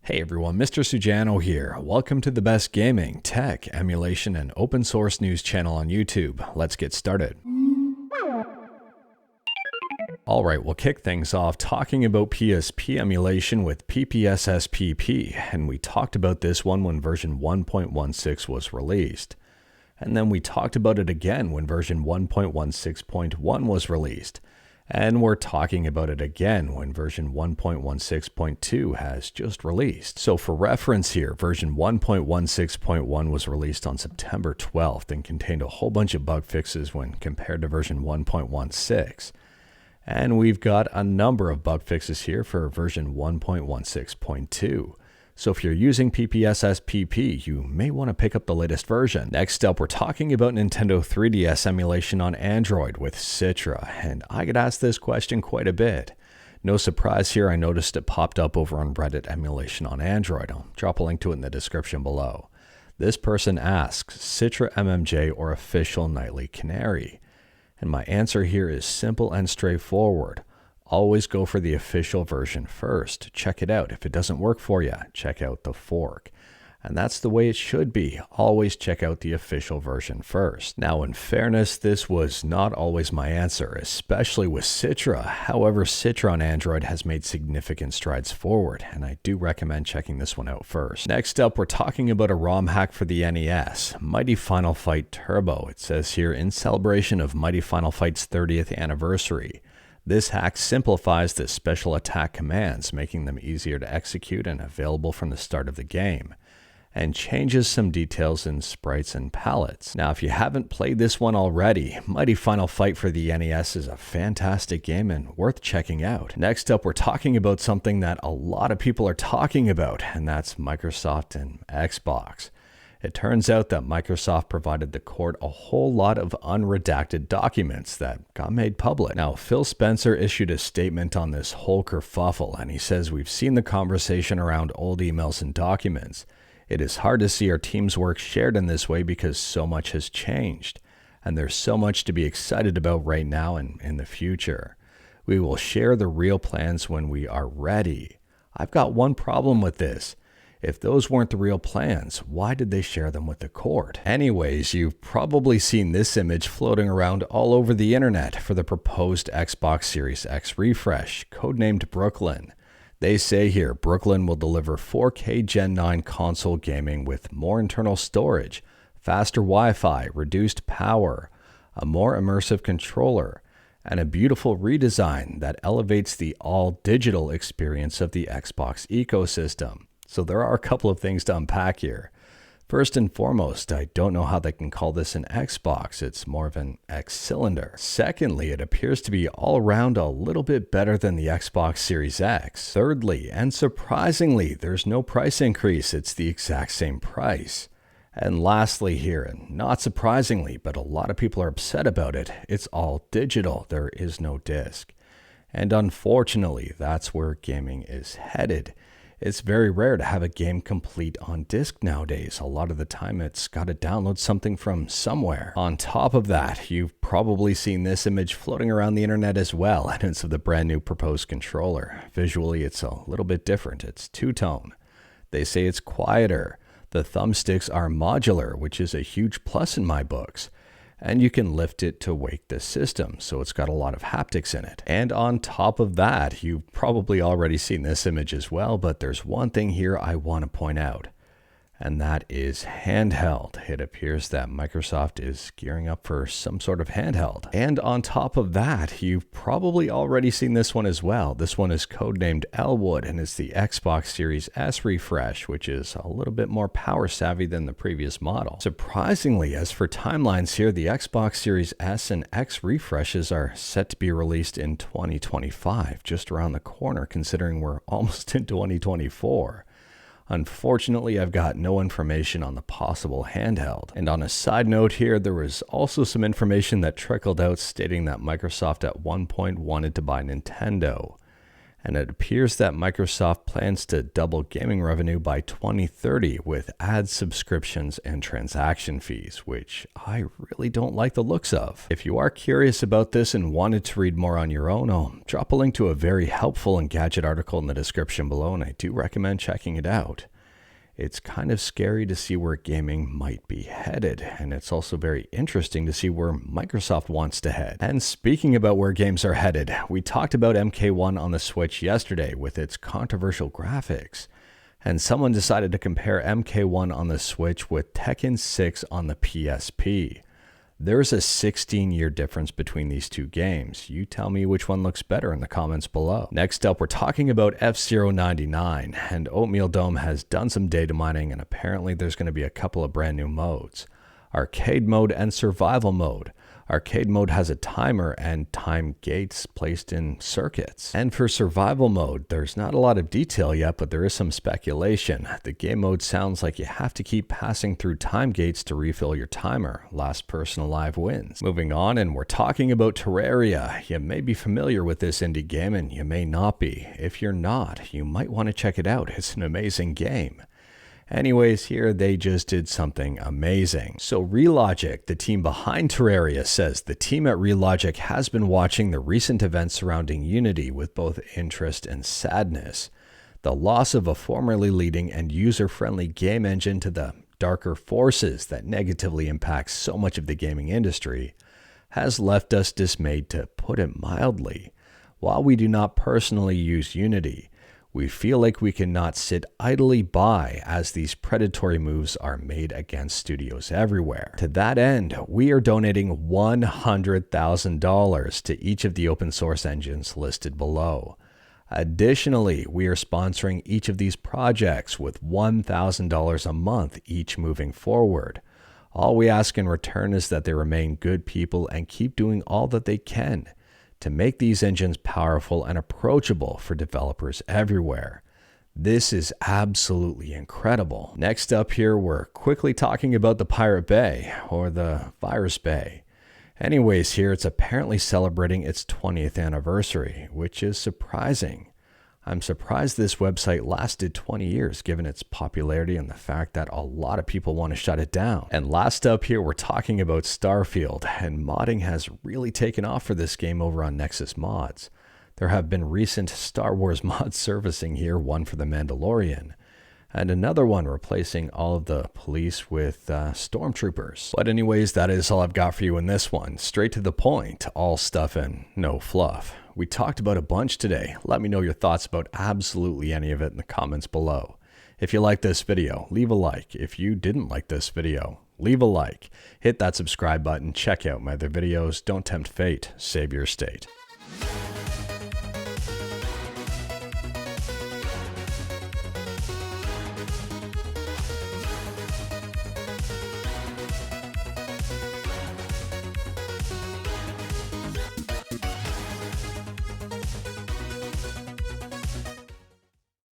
Hey everyone, Mr. Sujano here. Welcome to the best gaming, tech, emulation, and open source news channel on YouTube. Let's get started. Alright, we'll kick things off talking about PSP emulation with PPSSPP, and we talked about this one when version 1.16 was released. And then we talked about it again when version 1.16.1 was released. And we're talking about it again when version 1.16.2 has just released. So for reference here, version 1.16.1 was released on September 12th and contained a whole bunch of bug fixes when compared to version 1.16. And we've got a number of bug fixes here for version 1.16.2. So if you're using PPSSPP, you may want to pick up the latest version. Next up, we're talking about Nintendo 3DS emulation on Android with Citra, and I get asked this question quite a bit. No surprise here, I noticed it popped up over on Reddit emulation on Android. I'll drop a link to it in the description below. This person asks, Citra MMJ or official Nightly Canary? And my answer here is simple and straightforward. Always go for the official version first. Check it out. If it doesn't work for you, check out the fork. And that's the way it should be. Always check out the official version first. Now, in fairness, this was not always my answer, especially with Citra. However, Citra on Android has made significant strides forward, and I do recommend checking this one out first. Next up, we're talking about a ROM hack for the NES, Mighty Final Fight Turbo. It says here, in celebration of Mighty Final Fight's 30th anniversary. This hack simplifies the special attack commands, making them easier to execute and available from the start of the game, and changes some details in sprites and palettes. Now, if you haven't played this one already, Mighty Final Fight for the NES is a fantastic game and worth checking out. Next up, we're talking about something that a lot of people are talking about, and that's Microsoft and Xbox. It turns out that Microsoft provided the court a whole lot of unredacted documents that got made public. Now, Phil Spencer issued a statement on this whole kerfuffle, and he says, "We've seen the conversation around old emails and documents. It is hard to see our team's work shared in this way because so much has changed, and there's so much to be excited about right now and in the future. We will share the real plans when we are ready." I've got one problem with this. If those weren't the real plans, why did they share them with the court? Anyways, you've probably seen this image floating around all over the internet for the proposed Xbox Series X refresh, codenamed Brooklyn. They say here, Brooklyn will deliver 4K Gen 9 console gaming with more internal storage, faster Wi-Fi, reduced power, a more immersive controller, and a beautiful redesign that elevates the all-digital experience of the Xbox ecosystem. So there are a couple of things to unpack here. First and foremost, I don't know how they can call this an Xbox. It's more of an X cylinder. Secondly, it appears to be all around a little bit better than the Xbox Series X. Thirdly, and surprisingly, there's no price increase. It's the exact same price. And lastly here, and not surprisingly, but a lot of people are upset about it, it's all digital. There is no disc. And unfortunately, that's where gaming is headed. It's very rare to have a game complete on disc nowadays. A lot of the time it's got to download something from somewhere. On top of that, you've probably seen this image floating around the internet as well, and it's of the brand new proposed controller. Visually, it's a little bit different. It's two-tone. They say it's quieter. The thumbsticks are modular, which is a huge plus in my books. And you can lift it to wake the system, so it's got a lot of haptics in it. And on top of that, you've probably already seen this image as well, but there's one thing here I want to point out, and that is handheld. It appears that Microsoft is gearing up for some sort of handheld. And on top of that, you've probably already seen this one as well. This one is codenamed Elwood, and it's the Xbox Series S refresh, which is a little bit more power savvy than the previous model. Surprisingly, as for timelines here, the Xbox Series S and X refreshes are set to be released in 2025, just around the corner, considering we're almost in 2024. Unfortunately, I've got no information on the possible handheld. And on a side note here, there was also some information that trickled out stating that Microsoft at one point wanted to buy Nintendo. And it appears that Microsoft plans to double gaming revenue by 2030 with ad subscriptions and transaction fees, which I really don't like the looks of. If you are curious about this and wanted to read more on your own, I'll drop a link to a very helpful Engadget article in the description below, and I do recommend checking it out. It's kind of scary to see where gaming might be headed, and it's also very interesting to see where Microsoft wants to head. And speaking about where games are headed, we talked about MK1 on the Switch yesterday with its controversial graphics, and someone decided to compare MK1 on the Switch with Tekken 6 on the PSP. There's a 16-year difference between these two games. You tell me which one looks better in the comments below. Next up, we're talking about F-Zero 99, and Oatmeal Dome has done some data mining, and apparently there's going to be a couple of brand new modes. Arcade mode and survival mode. Arcade mode has a timer and time gates placed in circuits. And for survival mode, there's not a lot of detail yet, but there is some speculation. The game mode sounds like you have to keep passing through time gates to refill your timer. Last person alive wins. Moving on, and we're talking about Terraria. You may be familiar with this indie game, and you may not be. If you're not, you might want to check it out. It's an amazing game. Anyways, here they just did something amazing. So Relogic, the team behind Terraria, says the team at Relogic has been watching the recent events surrounding Unity with both interest and sadness. The loss of a formerly leading and user-friendly game engine to the darker forces that negatively impact so much of the gaming industry has left us dismayed, to put it mildly. While we do not personally use Unity, we feel like we cannot sit idly by as these predatory moves are made against studios everywhere. To that end, we are donating $100,000 to each of the open source engines listed below. Additionally, we are sponsoring each of these projects with $1,000 a month each moving forward. All we ask in return is that they remain good people and keep doing all that they can to make these engines powerful and approachable for developers everywhere. This is absolutely incredible. Next up here, we're quickly talking about the Pirate Bay, or the Virus Bay. Anyways, here it's apparently celebrating its 20th anniversary, which is surprising. I'm surprised this website lasted 20 years given its popularity and the fact that a lot of people want to shut it down. And last up here, we're talking about Starfield, and modding has really taken off for this game over on Nexus Mods. There have been recent Star Wars mods surfacing here, one for The Mandalorian, and another one replacing all of the police with stormtroopers. But anyways, that is all I've got for you in this one. Straight to the point, all stuff and no fluff. We talked about a bunch today. Let me know your thoughts about absolutely any of it in the comments below. If you like this video, leave a like. If you didn't like this video, leave a like. Hit that subscribe button. Check out my other videos. Don't tempt fate. Save your state.